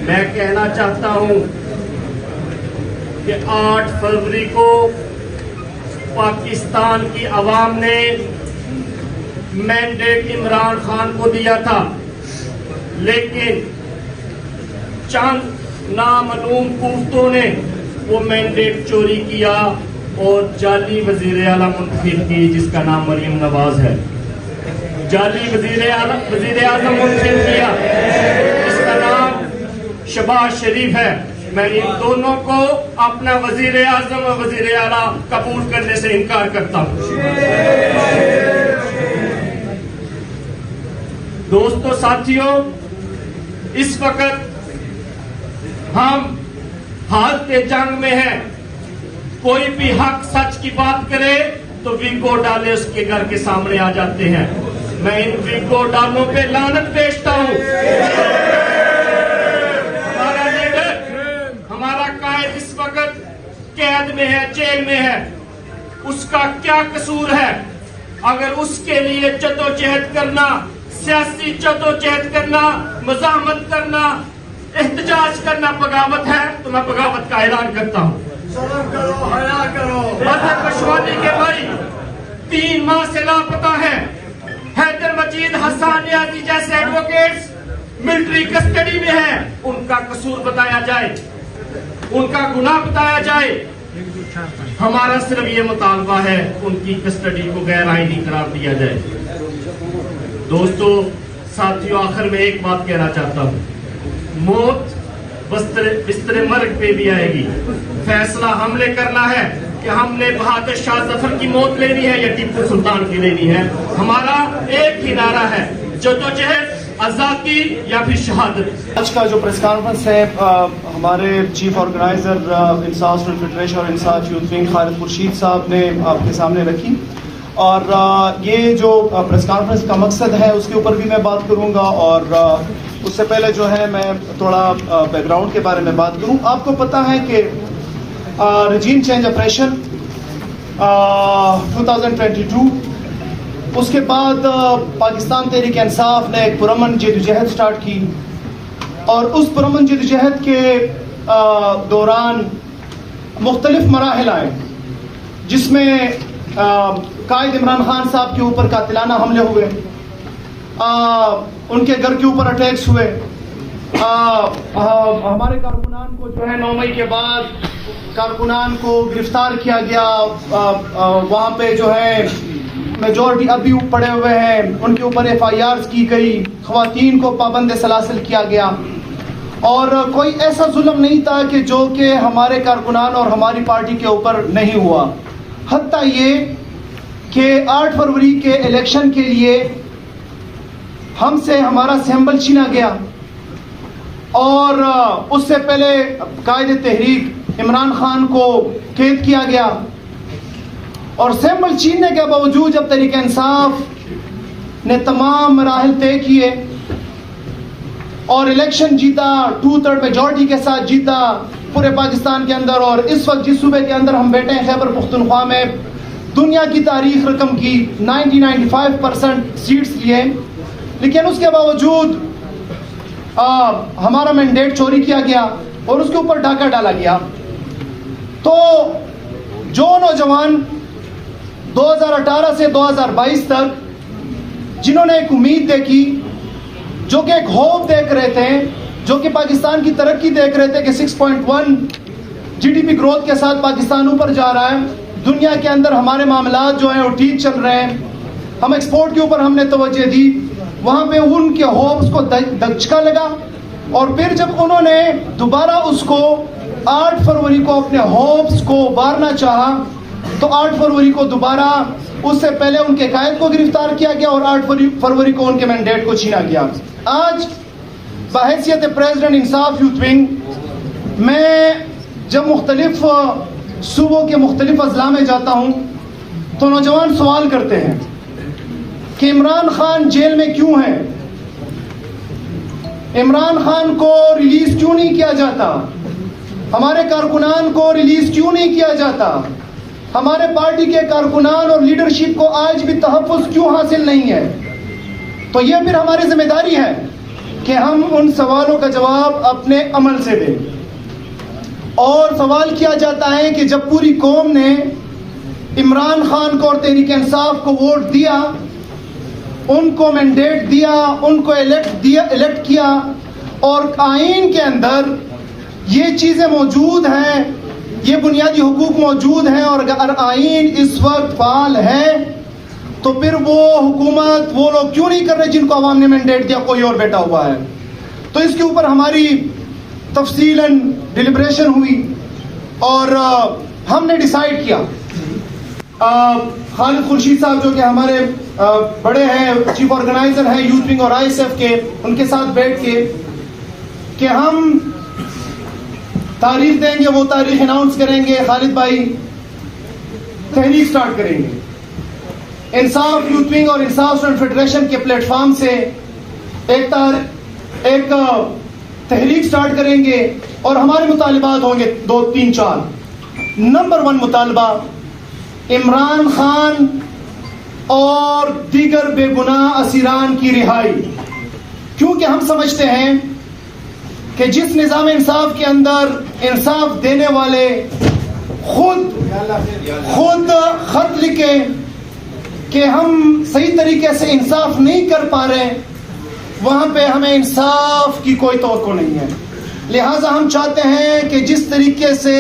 میں کہنا چاہتا ہوں کہ 8 فروری کو پاکستان کی عوام نے مینڈیٹ عمران خان کو دیا تھا، لیکن چند نامعلوم قوتوں نے وہ مینڈیٹ چوری کیا اور جعلی وزیر اعلیٰ منتخب کی، جس کا نام مریم نواز ہے۔ جعلی وزیر اعظم منتخب کیا جس کا نام شہباز شریف ہے۔ میں ان دونوں کو اپنا وزیر اعظم اور وزیر اعلیٰ قبول کرنے سے انکار کرتا ہوں۔ دوستو، ساتھیوں، اس وقت ہم حالت جنگ میں ہیں۔ کوئی بھی حق سچ کی بات کرے تو ویگو ڈالے اس کے گھر کے سامنے آ جاتے ہیں۔ میں ان ویگو ڈالوں پہ لعنت بھیجتا ہوں۔ ہمارا لیڈر، ہمارا قائد اس وقت قید میں ہے، جیل میں ہے۔ اس کا کیا قصور ہے؟ اگر اس کے لیے جدوجہد کرنا، سیاسی جدوجہد کرنا، مزاحمت کرنا، احتجاج کرنا بغاوت ہے تو میں بغاوت کا اعلان کرتا ہوں۔ مظہر پشوانی کے بھائی 3 ماہ سے لاپتہ ہیں۔ حیدر مجید، حسان نیازی جیسے ایڈوکیٹس ملٹری کسٹڈی میں ہیں۔ ان کا قصور بتایا جائے، ان کا گناہ بتایا جائے۔ ہمارا صرف یہ مطالبہ ہے ان کی کسٹڈی کو غیر آئینی قرار دیا جائے۔ دوستو، ساتھیوں، آخر میں ایک بات کہنا چاہتا ہوں، موت بستر مرگ پہ بھی آئے گی۔ فیصلہ ہم نے کرنا ہے کہ ہم نے بہادر شاہ ظفر کی موت لینی ہے یا ٹیپو سلطان کی لینی ہے۔ ہمارا ایک ہی نعرہ ہے، جدوجہد، آزادی یا پھر شہادت۔ آج کا جو پریس کانفرنس ہے، ہمارے چیف آرگنائزر انصاف اسٹوڈنٹ فیڈریشن اور انصاف یوتھ ونگ خالد خورشید صاحب نے آپ کے سامنے رکھی، اور یہ جو پریس کانفرنس کا مقصد ہے اس کے اوپر بھی میں بات کروں گا، اور اس سے پہلے جو ہے میں تھوڑا بیک گراؤنڈ کے بارے میں بات کروں۔ آپ کو پتہ ہے کہ رجیم چینج آپریشن 2022، اس کے بعد پاکستان تحریک انصاف نے ایک پرامن جدوجہد سٹارٹ کی، اور اس پرامن جدوجہد کے دوران مختلف مراحل آئے، جس میں قائد عمران خان صاحب کے اوپر قاتلانہ حملے ہوئے، ان کے گھر کے اوپر اٹیکس ہوئے، ہمارے کارکنان کو جو ہے 9 مئی کے بعد کارکنان کو گرفتار کیا گیا۔ وہاں پہ جو ہے میجورٹی ابھی پڑے ہوئے ہیں، ان کے اوپر FIRs کی گئی، خواتین کو پابند سلاسل کیا گیا، اور کوئی ایسا ظلم نہیں تھا کہ جو کہ ہمارے کارکنان اور ہماری پارٹی کے اوپر نہیں ہوا۔ حتیٰ یہ کہ 8 فروری کے الیکشن کے لیے ہم سے ہمارا سیمبل چھینا گیا، اور اس سے پہلے قائد تحریک عمران خان کو قید کیا گیا، اور سیمبل چھیننے کے باوجود جب تحریک انصاف نے تمام مراحل طے کیے اور الیکشن جیتا، 2/3 میجورٹی کے ساتھ جیتا پورے پاکستان کے اندر، اور اس وقت جس صوبے کے اندر ہم بیٹھے ہیں خیبر پختونخوا میں، دنیا کی تاریخ رقم کی 95% سیٹس لیے، لیکن اس کے باوجود ہمارا مینڈیٹ چوری کیا گیا اور اس کے اوپر ڈاکہ ڈالا گیا۔ تو جو نوجوان 2018 سے 2022 تک جنہوں نے ایک امید دیکھی، جو کہ ایک ہوپ دیکھ رہے تھے، جو کہ پاکستان کی ترقی دیکھ رہے تھے کہ 6.1 GDP گروتھ کے ساتھ پاکستان اوپر جا رہا ہے، دنیا کے اندر ہمارے معاملات جو ہیں وہ ٹھیک چل رہے ہیں، ہم ایکسپورٹ کے اوپر ہم نے توجہ دی، وہاں پہ ان کے ہوپس کو دھچکا لگا، اور پھر جب انہوں نے دوبارہ اس کو 8 فروری کو اپنے ہوپس کو ابارنا چاہا، تو 8 فروری کو دوبارہ اس سے پہلے ان کے قائد کو گرفتار کیا گیا، اور 8 فروری کو ان کے مینڈیٹ کو چھینا گیا۔ آج بحیثیت پریزیڈنٹ انصاف یوتھ ونگ، میں جب مختلف صوبوں کے مختلف اضلاع میں جاتا ہوں تو نوجوان سوال کرتے ہیں کہ عمران خان جیل میں کیوں ہے، عمران خان کو ریلیز کیوں نہیں کیا جاتا، ہمارے کارکنان کو ریلیز کیوں نہیں کیا جاتا، ہمارے پارٹی کے کارکنان اور لیڈرشپ کو آج بھی تحفظ کیوں حاصل نہیں ہے۔ تو یہ پھر ہماری ذمہ داری ہے کہ ہم ان سوالوں کا جواب اپنے عمل سے دیں. اور سوال کیا جاتا ہے کہ جب پوری قوم نے عمران خان کو اور تحریک انصاف کو ووٹ دیا، ان کو مینڈیٹ دیا، ان کو الیکٹ کیا، اور آئین کے اندر یہ چیزیں موجود ہیں، یہ بنیادی حقوق موجود ہیں، اور اگر آئین اس وقت فعال ہے تو پھر وہ حکومت وہ لوگ کیوں نہیں کر رہے جن کو عوام نے مینڈیٹ دیا، کوئی اور بیٹھا ہوا ہے. تو اس کے اوپر ہماری تفصیلاً ڈیلیبریشن ہوئی اور ہم نے ڈیسائیڈ کیا. خالد خورشید صاحب جو کہ ہمارے بڑے ہیں، چیف آرگنائزر ہیں یوتھ ونگ اور آئی ایس ایف کے، ان کے ساتھ بیٹھ کے کہ ہم تاریخ دیں گے، وہ تاریخ اناؤنس کریں گے. خالد بھائی تحریک سٹارٹ کریں گے، انصاف یوتھ ونگ اور انصاف اسٹوڈنٹ فیڈریشن کے پلیٹ فارم سے ایک تحریک سٹارٹ کریں گے، اور ہمارے مطالبات ہوں گے 2 3 4. نمبر 1 مطالبہ عمران خان اور دیگر بے گناہ اسیران کی رہائی، کیونکہ ہم سمجھتے ہیں کہ جس نظام انصاف کے اندر انصاف دینے والے خود خط لکھے کہ ہم صحیح طریقے سے انصاف نہیں کر پا رہے، وہاں پہ ہمیں انصاف کی کوئی توقع نہیں ہے. لہٰذا ہم چاہتے ہیں کہ جس طریقے سے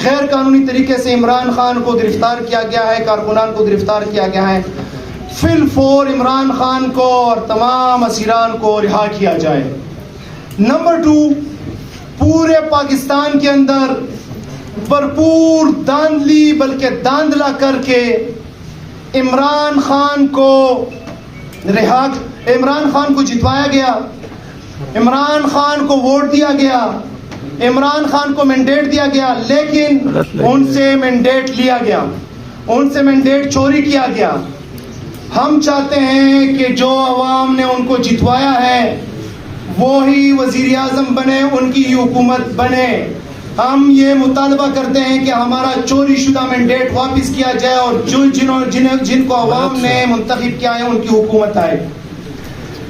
غیر قانونی طریقے سے عمران خان کو گرفتار کیا گیا ہے، کارکنان کو گرفتار کیا گیا ہے، فی الفور عمران خان کو اور تمام اسیران کو رہا کیا جائے. نمبر 2، پورے پاکستان کے اندر بھرپور داندلی بلکہ داندلا کر کے عمران خان کو جتوایا گیا، عمران خان کو ووٹ دیا گیا، عمران خان کو مینڈیٹ دیا گیا، لیکن ان سے مینڈیٹ لیا گیا، ان سے مینڈیٹ چوری کیا گیا. ہم چاہتے ہیں کہ جو عوام نے ان کو جتوایا ہے وہی وزیر اعظم بنے، ان کی حکومت بنے. ہم یہ مطالبہ کرتے ہیں کہ ہمارا چوری شدہ مینڈیٹ واپس کیا جائے اور جن کو عوام نے منتخب کیا ہے ان کی حکومت آئے.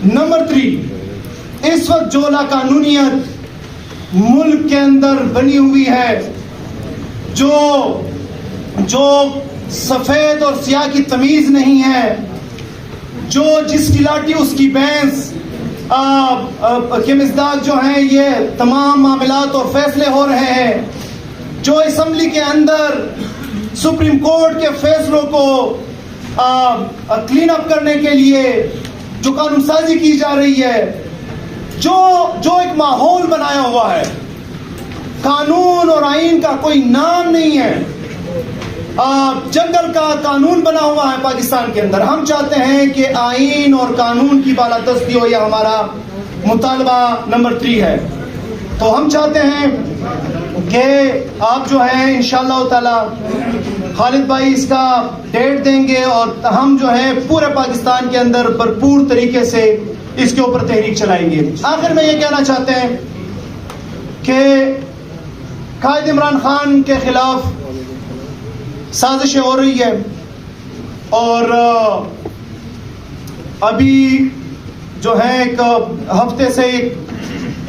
نمبر 3، اس وقت جو لاقانونیت ملک کے اندر بنی ہوئی ہے، جو سفید اور سیاہ کی تمیز نہیں ہے، جس کی لاٹھی اس کی بھینس کے مزداق جو ہیں، یہ تمام معاملات اور فیصلے ہو رہے ہیں، جو اسمبلی کے اندر سپریم کورٹ کے فیصلوں کو کلین اپ کرنے کے لیے جو قانون سازی کی جا رہی ہے، جو ایک ماحول بنایا ہوا ہے، قانون اور آئین کا کوئی نام نہیں ہے، جنگل کا قانون بنا ہوا ہے پاکستان کے اندر. ہم چاہتے ہیں کہ آئین اور قانون کی بالادستی ہو، یہ ہمارا مطالبہ نمبر 3 ہے. تو ہم چاہتے ہیں کہ آپ جو ہیں انشاءاللہ تعالی خالد بھائی اس کا ڈیٹ دیں گے، اور ہم جو ہے پورے پاکستان کے اندر بھرپور طریقے سے اس کے اوپر تحریک چلائیں گے. آخر میں یہ کہنا چاہتے ہیں کہ قائد عمران خان کے خلاف سازشیں ہو رہی ہے، اور ابھی جو ہے ایک ہفتے سے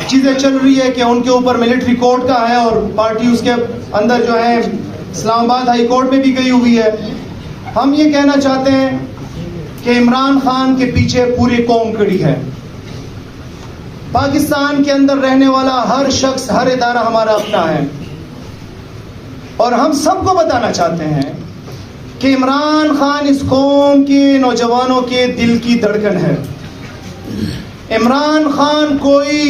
چیزیں چل رہی ہے کہ ان کے اوپر ملٹری کورٹ کا ہے، اور پارٹی اس کے اندر جو ہے اسلام آباد ہائی کورٹ میں بھی گئی ہوئی ہے. ہم یہ کہنا چاہتے ہیں کہ عمران خان کے پیچھے پوری قوم کھڑی ہے. پاکستان کے اندر رہنے والا ہر شخص، ہر ادارہ ہمارا اپنا ہے، اور ہم سب کو بتانا چاہتے ہیں کہ عمران خان اس قوم کے نوجوانوں کے دل کی دھڑکن ہے. عمران خان کوئی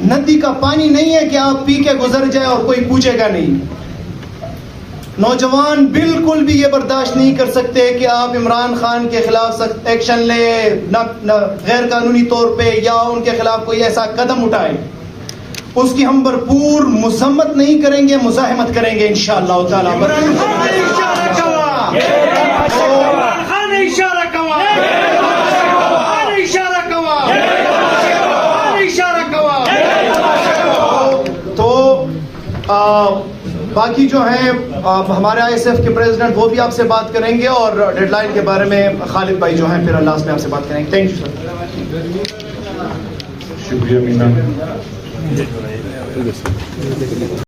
ندی کا پانی نہیں ہے کہ آپ پی کے گزر جائے اور کوئی پوچھے گا نہیں. نوجوان بالکل بھی یہ برداشت نہیں کر سکتے کہ آپ عمران خان کے خلاف سخت ایکشن لیں، غیر قانونی طور پہ، یا ان کے خلاف کوئی ایسا قدم اٹھائے. اس کی ہم بھرپور مذمت نہیں کریں گے، مزاحمت کریں گے انشاءاللہ تعالی. تو باقی جو ہیں ہمارے آئی ایس ایف کے پریزیڈنٹ وہ بھی آپ سے بات کریں گے، اور ڈیڈ لائن کے بارے میں خالد بھائی جو ہیں پھر اللہ سے آپ سے بات کریں گے. Thank you sir. شکریہ مینا.